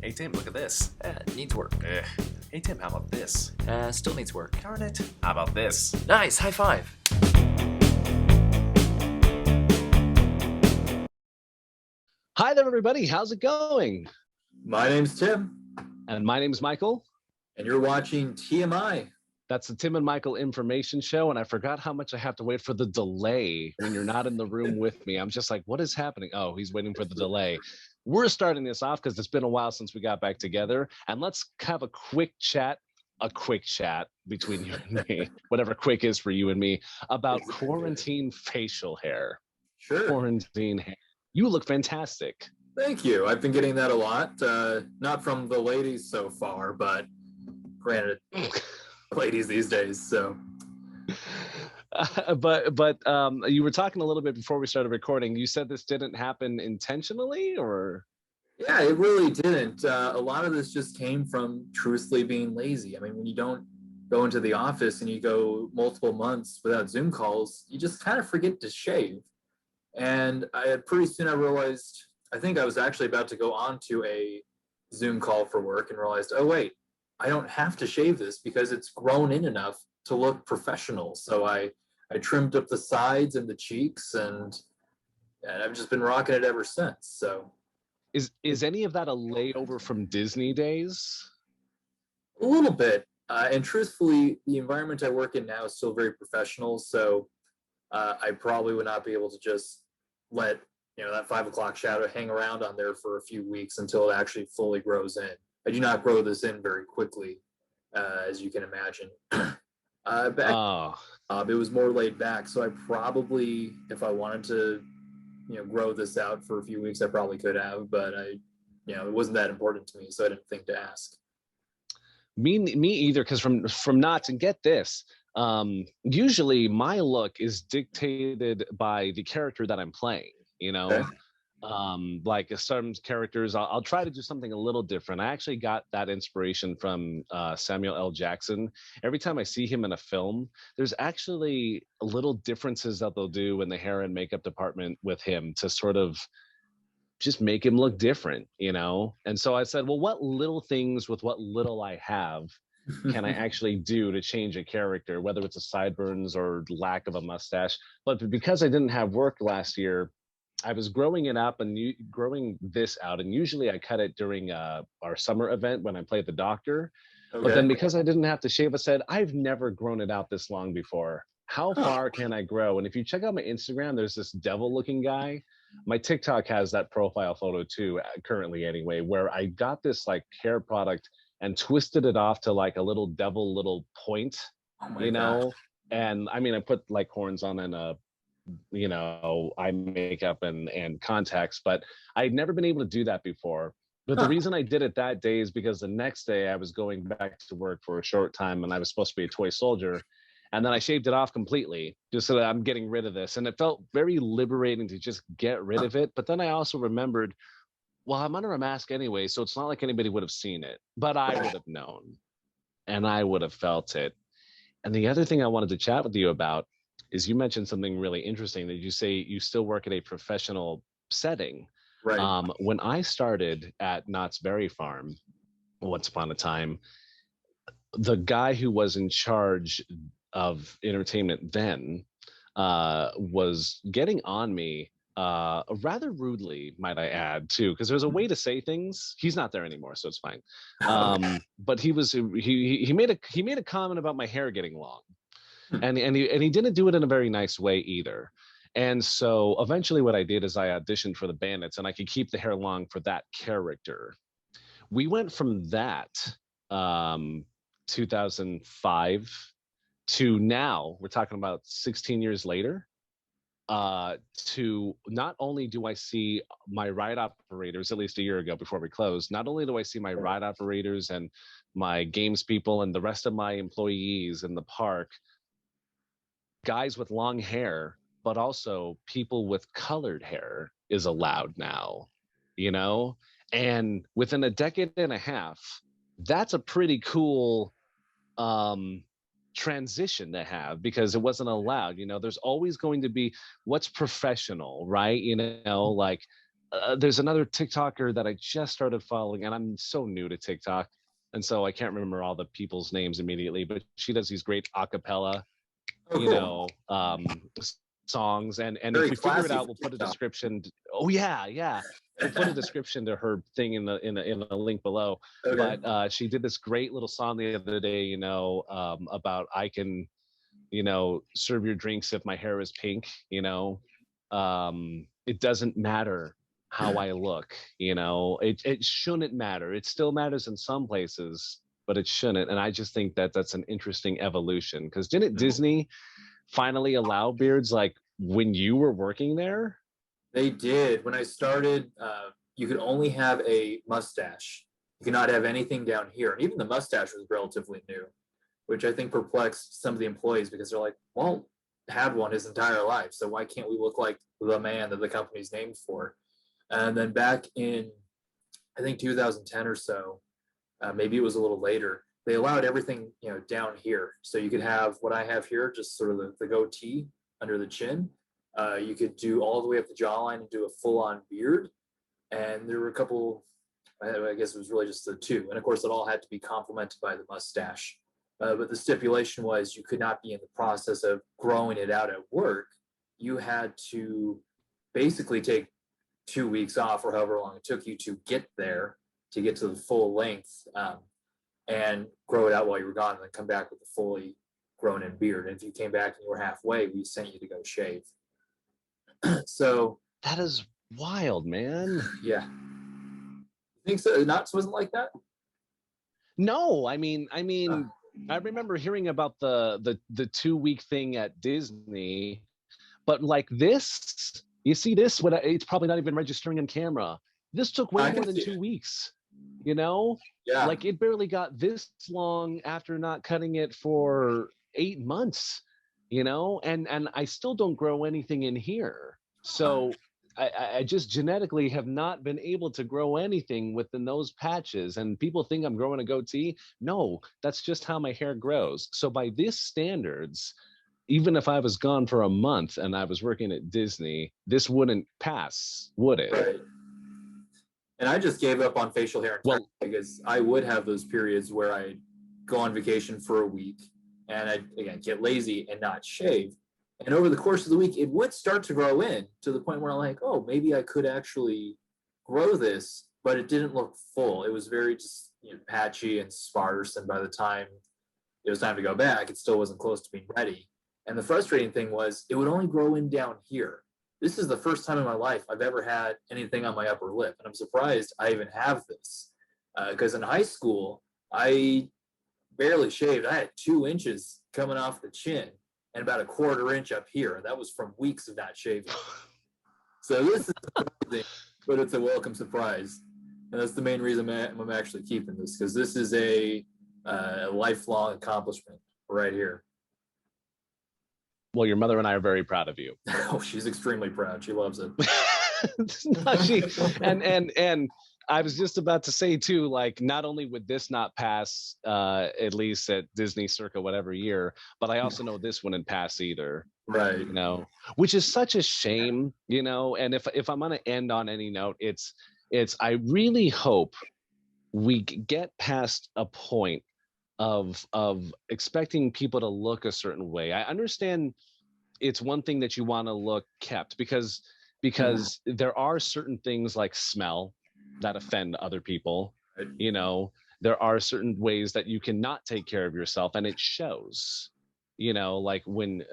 Hey Tim, look at this. Needs work. Hey Tim, how about this? Still needs work. Darn it. How about this? Nice, high five. Hi there, everybody. How's it going? My name's Tim, And my name's Michael. and you're watching TMI. That's the Tim and Michael Information Show. And I forgot how much I have to wait for the delay when you're not in the room with me. I'm just like, what is happening? Oh, he's waiting for the delay. We're starting this off because it's been a while since we got back together. And let's have a quick chat between you and me, whatever quick is for you and me, about quarantine facial hair. Sure. Quarantine hair. You look fantastic. Thank you. I've been getting that a lot. Not from the ladies so far, but granted, ladies these days. So, but you were talking a little bit before we started recording. You said this didn't happen intentionally, or? yeah, it really didn't. A lot of this just came from truthfully being lazy. I mean, when you don't go into the office and you go multiple months without Zoom calls, you just kind of forget to shave. And pretty soon I realized, I think I was actually about to go on to a Zoom call for work and realized, oh, wait, I don't have to shave this because it's grown in enough to look professional. So I trimmed up the sides and the cheeks, and I've just been rocking it ever since. So Is any of that a layover from Disney days? a little bit. And truthfully, the environment I work in now is still very professional. So I probably would not be able to just let that 5 o'clock shadow hang around on there for a few weeks until it actually fully grows in. I do not grow this in very quickly, as you can imagine. It was more laid back, so I probably, if I wanted to, grow this out for a few weeks, I probably could have, but it wasn't that important to me, so I didn't think to ask. Me either, because from knots, and get this, usually my look is dictated by the character that I'm playing, Okay. Like some characters, I'll try to do something a little different. I actually got that inspiration from Samuel L. Jackson. Every time I see him in a film, there's actually little differences that they'll do in the hair and makeup department with him to sort of just make him look different, And so I said, well, what little things with what little I have can I actually do to change a character, whether it's a sideburns or lack of a mustache? But because I didn't have work last year, I was growing it up and growing this out. And usually I cut it during our summer event when I played the doctor. Okay. But then because I didn't have to shave, I said, I've never grown it out this long before. How far can I grow? And if you check out my Instagram, there's this devil looking guy. My TikTok has that profile photo too, currently anyway, where I got this like hair product and twisted it off to like a little devil little point, Oh my God. And I mean, I put like horns on and eye makeup and contacts, but I'd never been able to do that before. But the reason I did it that day is because the next day I was going back to work for a short time and I was supposed to be a toy soldier. And then I shaved it off completely just so that I'm getting rid of this. And it felt very liberating to just get rid of it. But then I also remembered, well, I'm under a mask anyway, so it's not like anybody would have seen it. But I would have known and I would have felt it. And the other thing I wanted to chat with you about is you mentioned something really interesting that you say you still work at a professional setting. Right. When I started at Knott's Berry Farm, once upon a time, the guy who was in charge of entertainment then was getting on me rather rudely, might I add, too, because there's a way to say things. He's not there anymore, so it's fine. But he made a comment about my hair getting long, and he didn't do it in a very nice way either. And so eventually, what I did is I auditioned for the Bandits, and I could keep the hair long for that character. We went from that 2005 to now. We're talking about 16 years later. To not only do I see my ride operators, at least a year ago before we closed, not only do I see my ride operators and my games people and the rest of my employees in the park, guys with long hair, but also people with colored hair is allowed now, And within a decade and a half, that's a pretty cool transition to have, because it wasn't allowed. There's always going to be what's professional, right? Like there's another TikToker that I just started following, and I'm so new to TikTok, and so I can't remember all the people's names immediately. But she does these great acapella, Oh, you cool. know, songs, and Very if we figure it classy out, for we'll put a TikTok. description. Oh yeah, yeah. We'll put a description to her thing in the link below. Okay. But she did this great little song the other day, you know, about I can, you know, serve your drinks if my hair is pink, you know. It doesn't matter how I look, you know. It shouldn't matter. It still matters in some places, but it shouldn't. And I just think that that's an interesting evolution, because didn't Disney finally allow beards like when you were working there? They did. When I started, you could only have a mustache. You could not have anything down here. And even the mustache was relatively new, which I think perplexed some of the employees because they're like, well, had one his entire life. So why can't we look like the man that the company's named for? And then back in, I think 2010 or so, maybe it was a little later, they allowed everything, you know, down here. So you could have what I have here, just sort of the goatee under the chin. You could do all the way up the jawline and do a full-on beard. And there were a couple, I guess it was really just the two. And of course, it all had to be complemented by the mustache. But the stipulation was you could not be in the process of growing it out at work. You had to basically take 2 weeks off or however long it took you to get there, to get to the full length, and grow it out while you were gone, and then come back with a fully grown in beard. And if you came back and you were halfway, we sent you to go shave. So That is wild, man. yeah, you think so? Knots wasn't like that. No, I remember hearing about the 2 week thing at Disney, but like this, you see this, when it's probably not even registering on camera. This took way I more can than see 2 it. weeks, you know? Yeah, Like it barely got this long after not cutting it for 8 months, you know? And I still don't grow anything in here. So I just genetically have not been able to grow anything within those patches. And people think I'm growing a goatee. No, that's just how my hair grows. So by this standards, even if I was gone for a month and I was working at Disney, this wouldn't pass, would it? right. And I just gave up on facial hair entirely because I would have those periods where I'd go on vacation for a week and I'd, again, get lazy and not shave. And over the course of the week, it would start to grow in to the point where I'm like, oh, maybe I could actually grow this, but it didn't look full. It was very just, you know, patchy and sparse. And by the time it was time to go back, it still wasn't close to being ready. And the frustrating thing was it would only grow in down here. This is the first time in my life I've ever had anything on my upper lip. And I'm surprised I even have this. Because in high school, I barely shaved. I had 2 inches coming off the chin and about a 1/4 inch up here. And that was from weeks of not shaving. So this is surprising, but it's a welcome surprise. And that's the main reason I'm actually keeping this, because this is a lifelong accomplishment right here. Well, your mother and I are very proud of you. Oh, she's extremely proud. She loves it. No, and I was just about to say too, like, not only would this not pass, at least at Disney circa whatever year, but I also know this wouldn't pass either. Right. You know, which is such a shame, you know. And if I'm gonna end on any note, it's I really hope we get past a point of expecting people to look a certain way. I understand it's one thing that you want to look kept because there are certain things like smell that offend other people. Right. You know, there are certain ways that you cannot take care of yourself, and it shows. You know, like when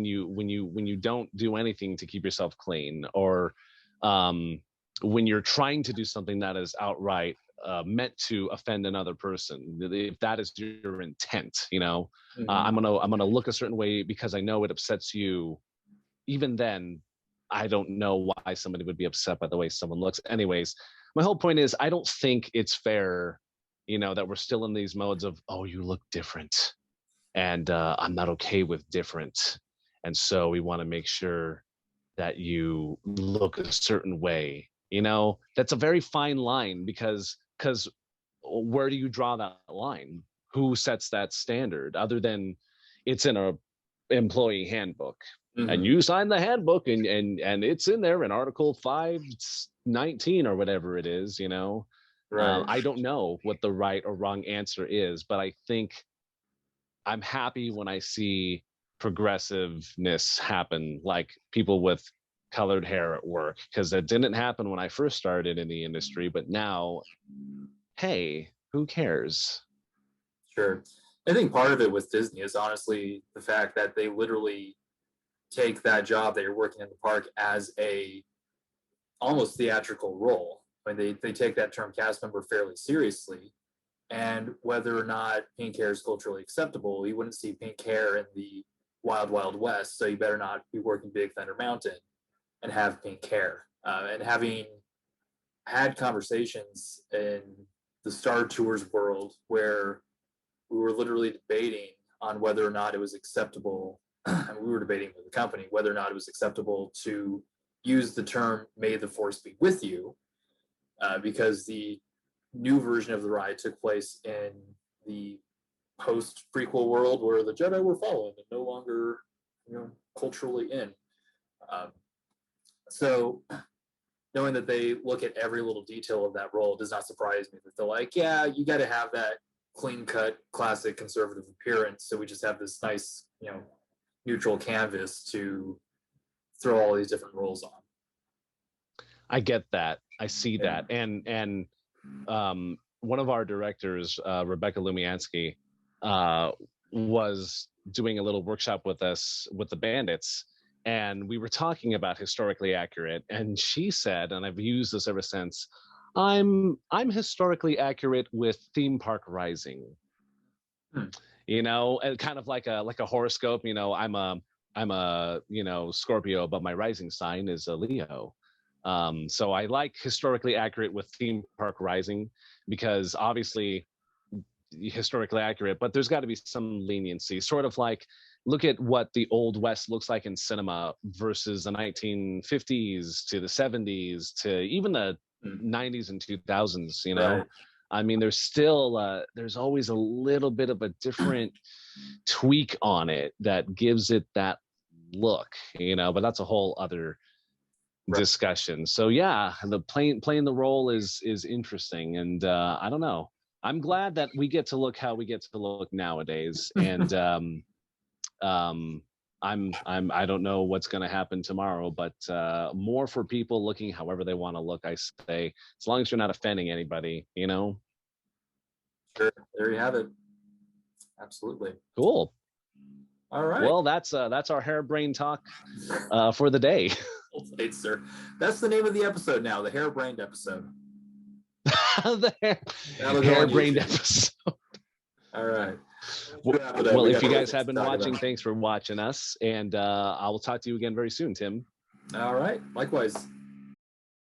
you don't do anything to keep yourself clean, or when you're trying to do something that is outright meant to offend another person. If that is your intent, you know, I'm gonna look a certain way because I know it upsets you. Even then, I don't know why somebody would be upset by the way someone looks. Anyways, my whole point is I don't think it's fair, you know, that we're still in these modes of, oh, you look different, and I'm not okay with different, and so we want to make sure that you look a certain way. You know, that's a very fine line because where do you draw that line? Who sets that standard other than it's in a employee handbook? And you sign the handbook and it's in there in article 5 19 or whatever it is, you know. Right. I don't know what the right or wrong answer is, but I think I'm happy when I see progressiveness happen, like people with colored hair at work, because that didn't happen when I first started in the industry, but now, hey, who cares? Sure. I think part of it with Disney is honestly the fact that they literally take that job that you're working in the park as a almost theatrical role. I mean, they take that term cast member fairly seriously. And whether or not pink hair is culturally acceptable, you wouldn't see pink hair in the Wild Wild West. So you better not be working Big Thunder Mountain and have pink hair. And having had conversations in the Star Tours world where we were literally debating on whether or not it was acceptable. We were debating with the company whether or not it was acceptable to use the term "May the Force be with you," because the new version of the ride took place in the post prequel world where the Jedi were fallen and no longer, culturally in. So knowing that they look at every little detail of that role does not surprise me. That they're like, yeah, you got to have that clean cut, classic conservative appearance. So we just have this nice, neutral canvas to throw all these different roles on. I get that. I see that. And one of our directors, Rebecca Lumiansky, was doing a little workshop with us with the Bandits, and we were talking about historically accurate, and she said, and I've used this ever since, I'm historically accurate with Theme Park Rising. And kind of like a horoscope. I'm a Scorpio, but my rising sign is a Leo. So I like historically accurate with Theme Park Rising, because obviously historically accurate, but there's got to be some leniency, sort of like look at what the Old West looks like in cinema versus the 1950s to the 70s to even the 90s and 2000s. Right. I mean, there's always a little bit of a different tweak on it that gives it that look, but that's a whole other discussion. So yeah, the playing the role is interesting, and I don't know. I'm glad that we get to look how we get to look nowadays, and I don't know what's going to happen tomorrow, but more for people looking however they want to look. I say, as long as you're not offending anybody, Sure, there you have it. Absolutely. Cool. All right. Well, that's our harebrained talk for the day. Right, sir. That's the name of the episode now, the harebrained episode. The harebrained episode. All right. Well, if you guys have been watching, thanks for watching us, and I will talk to you again very soon, Tim. All right. Likewise.